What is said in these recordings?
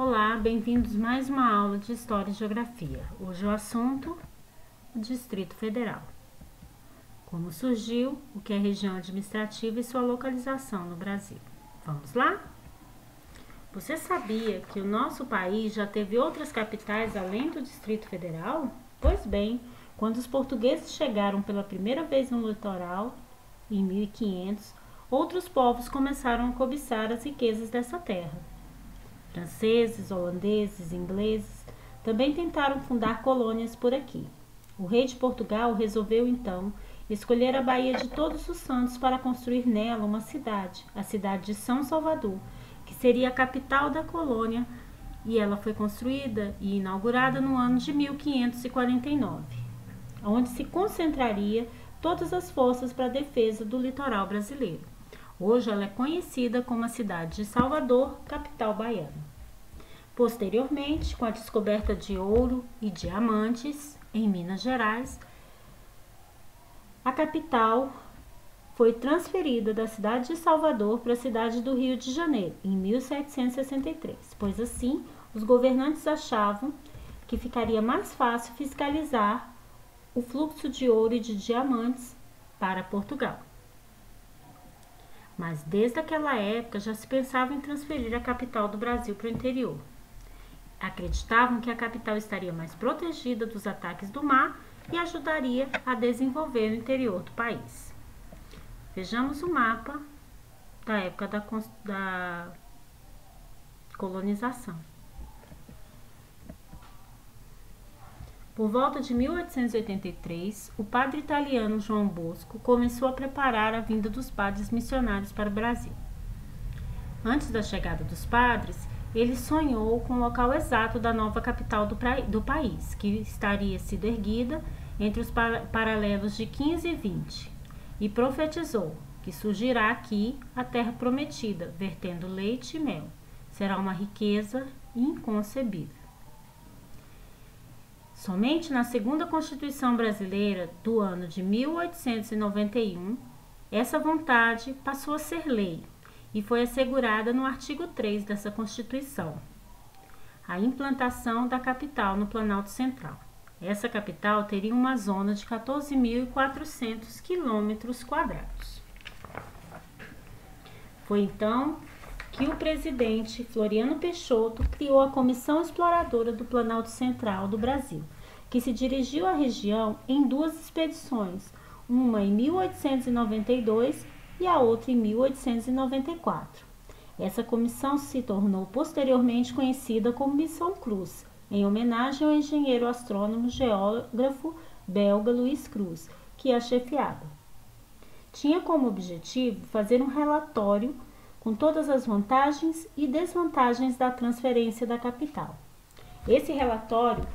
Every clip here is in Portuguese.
Olá, bem-vindos a mais uma aula de História e Geografia. Hoje o assunto, o Distrito Federal. Como surgiu, o que é região administrativa e sua localização no Brasil. Vamos lá? Você sabia que o nosso país já teve outras capitais além do Distrito Federal? Pois bem, quando os portugueses chegaram pela primeira vez no litoral, em 1500, outros povos começaram a cobiçar as riquezas dessa terra. Franceses, holandeses, ingleses também tentaram fundar colônias por aqui. O rei de Portugal resolveu então escolher a Baía de Todos os Santos para construir nela uma cidade, a cidade de São Salvador, que seria a capital da colônia, e ela foi construída e inaugurada no ano de 1549, onde se concentraria todas as forças para a defesa do litoral brasileiro. Hoje ela é conhecida como a cidade de Salvador, capital baiana. Posteriormente, com a descoberta de ouro e diamantes em Minas Gerais, a capital foi transferida da cidade de Salvador para a cidade do Rio de Janeiro, em 1763, pois assim os governantes achavam que ficaria mais fácil fiscalizar o fluxo de ouro e de diamantes para Portugal. Mas desde aquela época já se pensava em transferir a capital do Brasil para o interior. Acreditavam que a capital estaria mais protegida dos ataques do mar e ajudaria a desenvolver o interior do país. Vejamos o mapa da época da colonização. Por volta de 1883, o padre italiano João Bosco começou a preparar a vinda dos padres missionários para o Brasil. Antes da chegada dos padres, ele sonhou com o local exato da nova capital do país, que estaria sido erguida entre os paralelos de 15 e 20, e profetizou que surgirá aqui a terra prometida, vertendo leite e mel. Será uma riqueza inconcebível. Somente na segunda Constituição Brasileira do ano de 1891, essa vontade passou a ser lei e foi assegurada no artigo 3 dessa Constituição, a implantação da capital no Planalto Central. Essa capital teria uma zona de 14.400 km². Foi então que o presidente Floriano Peixoto criou a Comissão Exploradora do Planalto Central do Brasil, que se dirigiu à região em duas expedições, uma em 1892 e a outra em 1894. Essa comissão se tornou posteriormente conhecida como Missão Cruz, em homenagem ao engenheiro astrônomo geógrafo belga Luiz Cruz, que a chefiava. Tinha como objetivo fazer um relatório com todas as vantagens e desvantagens da transferência da capital. Esse relatório,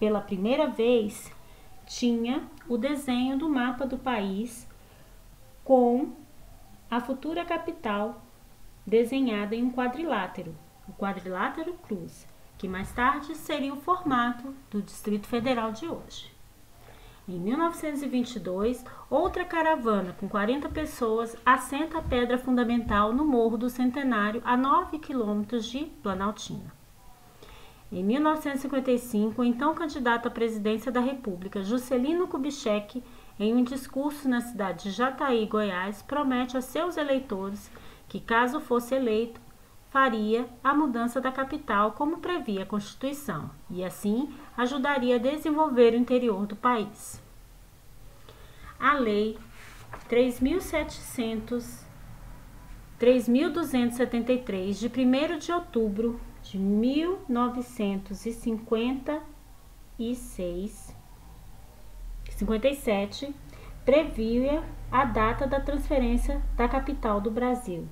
pela primeira vez, tinha o desenho do mapa do país com a futura capital desenhada em um quadrilátero, o quadrilátero cruz, que mais tarde seria o formato do Distrito Federal de hoje. Em 1922, outra caravana com 40 pessoas assenta a pedra fundamental no Morro do Centenário, a 9 quilômetros de Planaltina. Em 1955, o então candidato à presidência da República, Juscelino Kubitschek, em um discurso na cidade de Jataí, Goiás, promete a seus eleitores que, caso fosse eleito, faria a mudança da capital como previa a Constituição e, assim, ajudaria a desenvolver o interior do país. A Lei 3.273, de 1º de outubro de 1957, previa a data da transferência da capital do Brasil.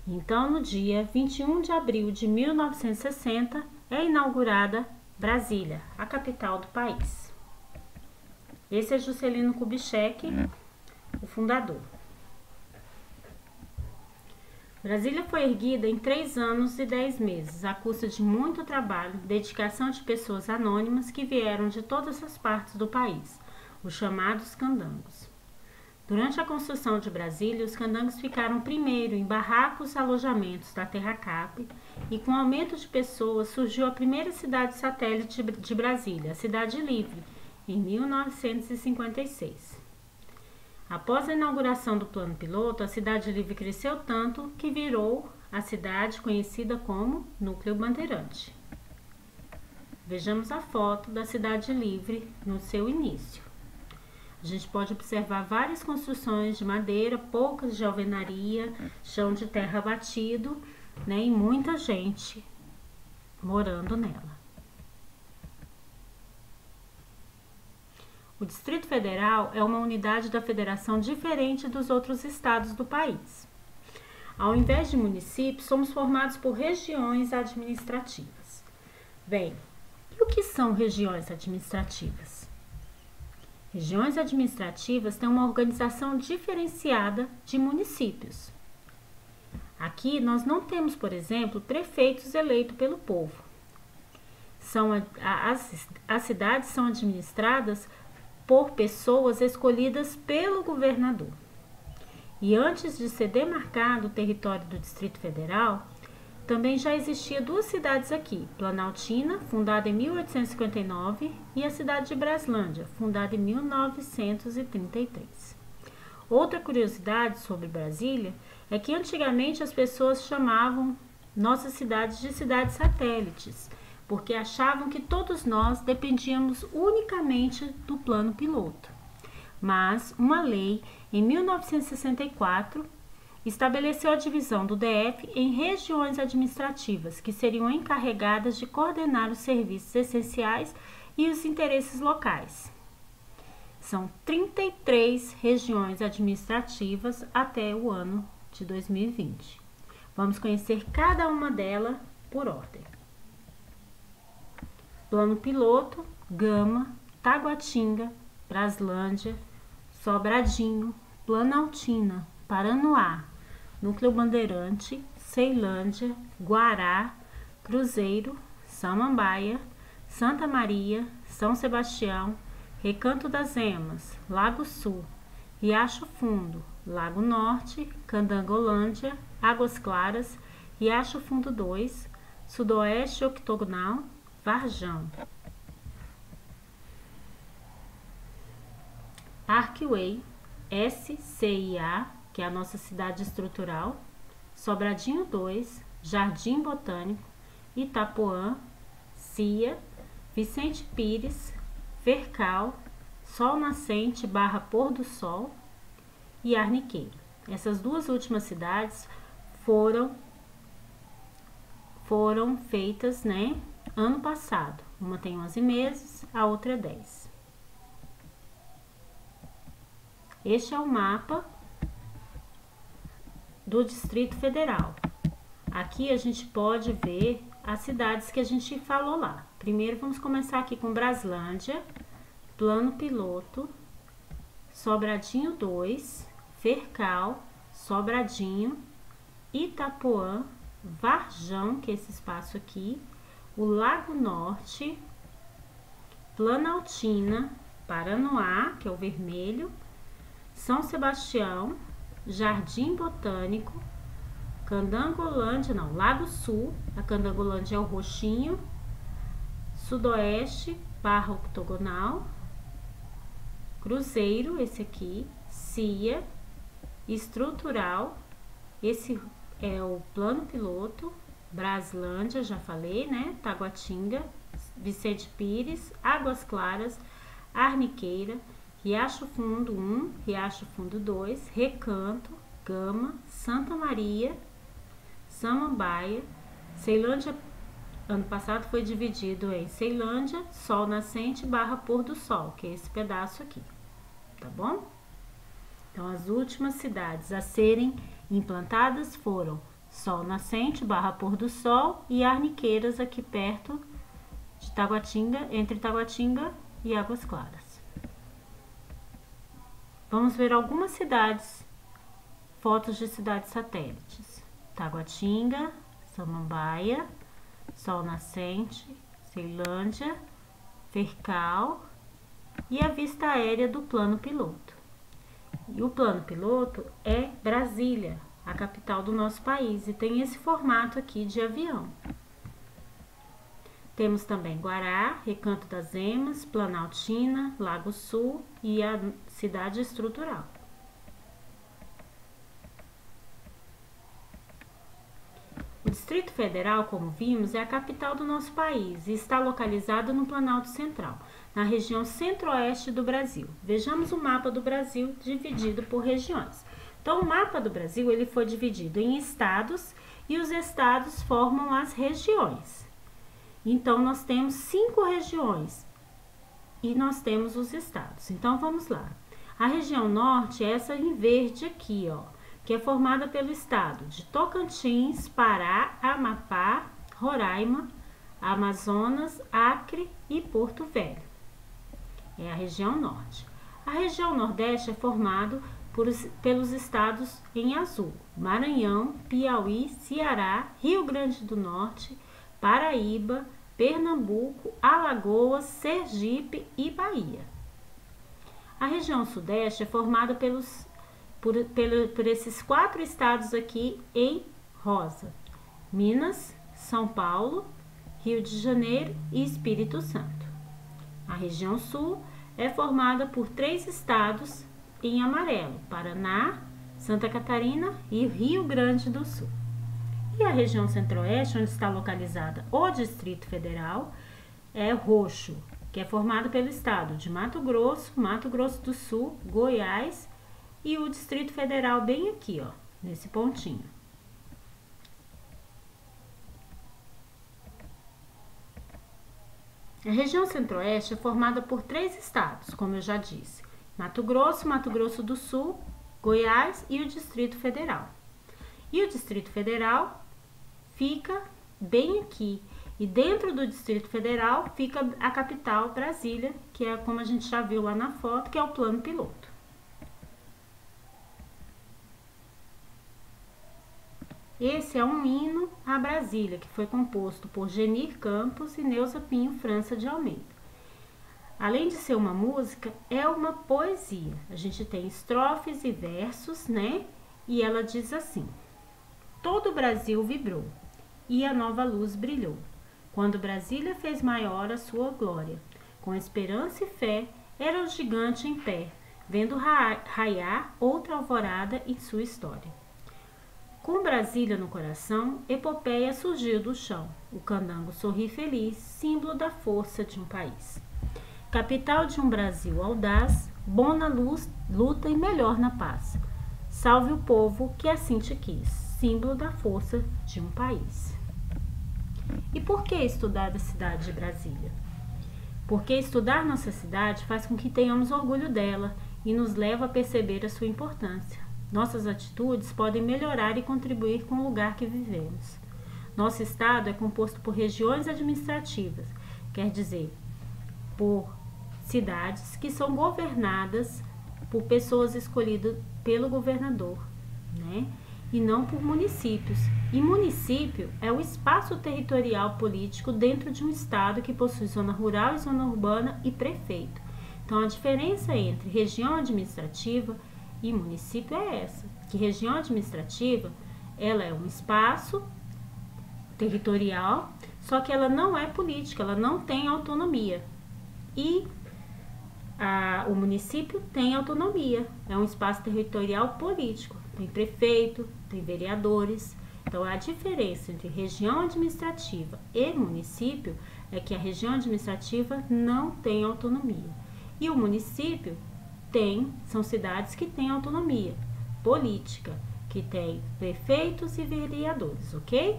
Então, no dia 21 de abril de 1960, é inaugurada Brasília, a capital do país. Esse é Juscelino Kubitschek, o fundador. Brasília foi erguida em 3 anos e 10 meses, à custa de muito trabalho e dedicação de pessoas anônimas que vieram de todas as partes do país, os chamados candangos. Durante a construção de Brasília, os candangos ficaram primeiro em barracos alojamentos da Terracap e com o aumento de pessoas surgiu a primeira cidade satélite de Brasília, a Cidade Livre, em 1956. Após a inauguração do plano piloto, a Cidade Livre cresceu tanto que virou a cidade conhecida como Núcleo Bandeirante. Vejamos a foto da Cidade Livre no seu início. A gente pode observar várias construções de madeira, poucas de alvenaria, chão de terra batido, né, e muita gente morando nela. O Distrito Federal é uma unidade da federação diferente dos outros estados do país. Ao invés de municípios, somos formados por regiões administrativas. Bem, e o que são regiões administrativas? Regiões administrativas têm uma organização diferenciada de municípios. Aqui nós não temos, por exemplo, prefeitos eleitos pelo povo. As cidades são administradas por pessoas escolhidas pelo governador. E antes de ser demarcado o território do Distrito Federal, também já existia duas cidades aqui, Planaltina, fundada em 1859, e a cidade de Braslândia, fundada em 1933. Outra curiosidade sobre Brasília é que antigamente as pessoas chamavam nossas cidades de cidades satélites, porque achavam que todos nós dependíamos unicamente do plano piloto. Mas uma lei, em 1964, estabeleceu a divisão do DF em regiões administrativas, que seriam encarregadas de coordenar os serviços essenciais e os interesses locais. São 33 regiões administrativas até o ano de 2020. Vamos conhecer cada uma delas por ordem. Plano Piloto, Gama, Taguatinga, Braslândia, Sobradinho, Planaltina, Paranoá, Núcleo Bandeirante, Ceilândia, Guará, Cruzeiro, Samambaia, Santa Maria, São Sebastião, Recanto das Emas, Lago Sul, Riacho Fundo, Lago Norte, Candangolândia, Águas Claras, Riacho Fundo 2, Sudoeste Octogonal, Varjão. Arqueway, SCIA, que é a nossa cidade estrutural, Sobradinho 2, Jardim Botânico, Itapuã, CIA, Vicente Pires, Fercal, Sol Nascente / Pôr do Sol e Arniqueira. Essas duas últimas cidades foram feitas, né, ano passado. Uma tem 11 meses, a outra 10. Este é o mapa do Distrito Federal. Aqui a gente pode ver as cidades que a gente falou lá. Primeiro vamos começar aqui com Braslândia, Plano Piloto, Sobradinho 2, Fercal, Sobradinho, Itapuã, Varjão, que é esse espaço aqui, o Lago Norte, Planaltina, Paranoá, que é o vermelho, São Sebastião, Jardim Botânico, Candangolândia, não, Lago Sul, a Candangolândia é o roxinho, Sudoeste / Octogonal, Cruzeiro, esse aqui, CIA, Estrutural, esse é o Plano Piloto, Braslândia, já falei, né, Taguatinga, Vicente Pires, Águas Claras, Arniqueira, Riacho Fundo 1, Riacho Fundo 2, Recanto, Gama, Santa Maria, Samambaia, Ceilândia, ano passado foi dividido em Ceilândia, Sol Nascente / Pôr do Sol, que é esse pedaço aqui, tá bom? Então, as últimas cidades a serem implantadas foram Sol Nascente / Pôr do Sol e Arniqueiras, aqui perto de Taguatinga, entre Taguatinga e Águas Claras. Vamos ver algumas cidades, fotos de cidades satélites. Taguatinga, Samambaia, Sol Nascente, Ceilândia, Fercal e a vista aérea do Plano Piloto. E o plano piloto é Brasília, a capital do nosso país, e tem esse formato aqui de avião. Temos também Guará, Recanto das Emas, Planaltina, Lago Sul e a cidade estrutural. O Distrito Federal, como vimos, é a capital do nosso país e está localizada no Planalto Central, na região centro-oeste do Brasil. Vejamos o mapa do Brasil dividido por regiões. Então, o mapa do Brasil ele foi dividido em estados e os estados formam as regiões. Então, nós temos 5 regiões e nós temos os estados. Então, vamos lá. A região norte é essa em verde aqui, ó, que é formada pelo estado de Tocantins, Pará, Amapá, Roraima, Amazonas, Acre e Porto Velho. É a região norte. A região nordeste é formada pelos estados em azul: Maranhão, Piauí, Ceará, Rio Grande do Norte, Paraíba, Pernambuco, Alagoas, Sergipe e Bahia. A região sudeste é formada por esses 4 estados aqui em rosa: Minas, São Paulo, Rio de Janeiro e Espírito Santo. A região sul é formada por 3 estados em amarelo: Paraná, Santa Catarina e Rio Grande do Sul. E a região centro-oeste, onde está localizada o Distrito Federal, é roxo, que é formado pelo estado de Mato Grosso, Mato Grosso do Sul, Goiás e o Distrito Federal bem aqui, ó, nesse pontinho. A região centro-oeste é formada por 3 estados, como eu já disse: Mato Grosso do Sul, Goiás e o Distrito Federal. E o Distrito Federal fica bem aqui. E dentro do Distrito Federal fica a capital, Brasília, que é como a gente já viu lá na foto, que é o plano piloto. Esse é um hino a Brasília, que foi composto por Genir Campos e Neuza Pinho França de Almeida. Além de ser uma música, é uma poesia. A gente tem estrofes e versos, né? E ela diz assim: todo o Brasil vibrou e a nova luz brilhou, quando Brasília fez maior a sua glória. Com esperança e fé, era o gigante em pé, vendo raiar outra alvorada em sua história. Com Brasília no coração, epopeia surgiu do chão. O candango sorri feliz, símbolo da força de um país. Capital de um Brasil audaz, bom na luz, luta e melhor na paz. Salve o povo que assim te quis, símbolo da força de um país. E por que estudar a cidade de Brasília? Porque estudar nossa cidade faz com que tenhamos orgulho dela e nos leva a perceber a sua importância. Nossas atitudes podem melhorar e contribuir com o lugar que vivemos. Nosso estado é composto por regiões administrativas, quer dizer, por cidades que são governadas por pessoas escolhidas pelo governador, né? E não por municípios. E município é o espaço territorial político dentro de um estado que possui zona rural e zona urbana e prefeito. Então, a diferença entre região administrativa e município é essa, que região administrativa, ela é um espaço territorial, só que ela não é política, ela não tem autonomia. E o município tem autonomia, é um espaço territorial político, tem prefeito, tem vereadores. Então, a diferença entre região administrativa e município é que a região administrativa não tem autonomia. E o município são cidades que têm autonomia política, que tem prefeitos e vereadores, ok?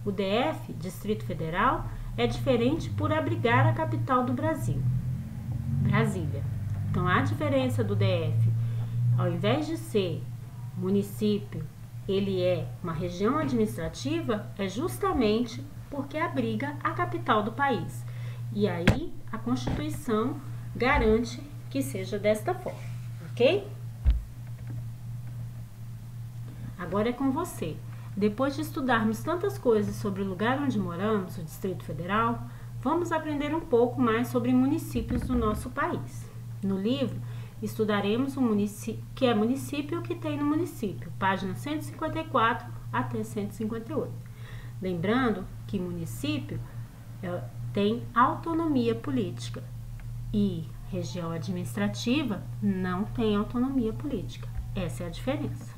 O DF, Distrito Federal, é diferente por abrigar a capital do Brasil, Brasília. Então, a diferença do DF, ao invés de ser município, ele é uma região administrativa, é justamente porque abriga a capital do país. E aí, a Constituição garante que seja desta forma, ok? Agora é com você. Depois de estudarmos tantas coisas sobre o lugar onde moramos, o Distrito Federal, vamos aprender um pouco mais sobre municípios do nosso país. No livro, Estudaremos o que é município e o que tem no município, páginas 154 até 158. Lembrando que município tem autonomia política e região administrativa não tem autonomia política. Essa é a diferença.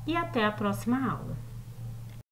E até a próxima aula.